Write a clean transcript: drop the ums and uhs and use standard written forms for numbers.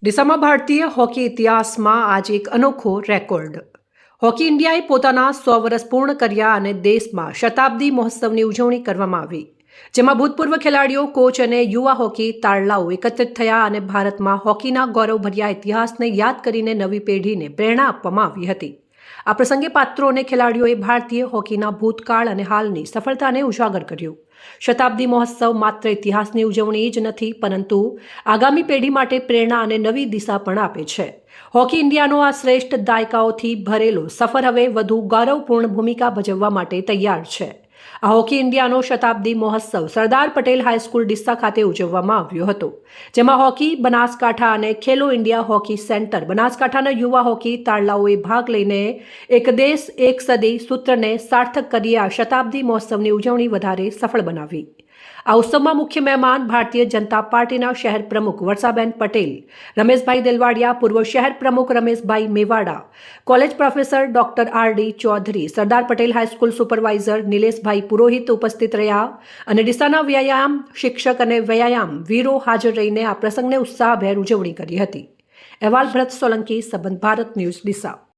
ડીસામાં ભારતીય હોકી ઇતિહાસમાં આજે એક અનોખો રેકોર્ડ. હોકી ઇન્ડિયાએ પોતાના 100 વર્ષ પૂર્ણ કર્યા અને દેશમાં શતાબ્દી મહોત્સવની ઉજવણી કરવામાં આવી, જેમાં ભૂતપૂર્વ ખેલાડીઓ, કોચ અને યુવા હોકી તારલાઓ એકત્રિત થયા અને ભારતમાં હોકીના ગૌરવભર્યા ઇતિહાસને યાદ કરીને નવી પેઢીને પ્રેરણા આપવામાં આવી હતી. આ પ્રસંગે પાત્રો અને ખેલાડીઓએ ભારતીય હોકીના ભૂતકાળ અને હાલની સફળતાને ઉજાગર કર્યું. શતાબ્દી મહોત્સવ માત્ર ઇતિહાસની ઉજવણી જ નથી, પરંતુ આગામી પેઢી માટે પ્રેરણા અને નવી દિશા પણ આપે છે. હોકી ઇન્ડિયાનો આ શ્રેષ્ઠ દાયકાઓથી ભરેલો સફર હવે વધુ ગૌરવપૂર્ણ ભૂમિકા ભજવવા માટે તૈયાર છે. આ હોકી ઇન્ડિયાનો શતાબ્દી મહોત્સવ સરદાર પટેલ હાઈસ્કૂલ ડીસા ખાતે ઉજવવામાં આવ્યો હતો, જેમાં હોકી બનાસકાંઠા અને ખેલો ઇન્ડિયા હોકી સેન્ટર બનાસકાંઠાના યુવા હોકી તારલાઓએ ભાગ લઈને એક દેશ એક સદી સૂત્રને સાર્થક કરી આ શતાબ્દી મહોત્સવની ઉજવણી વધારે સફળ બનાવી. આ ઉત્સવમાં મુખ્ય મહેમાન ભારતીય જનતા પાર્ટીના શહેર પ્રમુખ વર્ષાબેન પટેલ, રમેશભાઈ દેલવાડિયા, પૂર્વ શહેર પ્રમુખ Rameshbhai Mewada, college professor doctor R D. Chaudhari, Sardar Patel high school supervisor Nileshbhai Purohit ઉપસ્થિત રહ્યા અને ડીસાના વ્યાયામ શિક્ષક અને વ્યાયામ વીરો હાજર રહીને આ પ્રસંગને ઉત્સાહભેર ઉજવણી કરી હતી. અહેવાલ ભરત સોલંકી, સંબંધ ભારત ન્યૂઝ, ડીસા.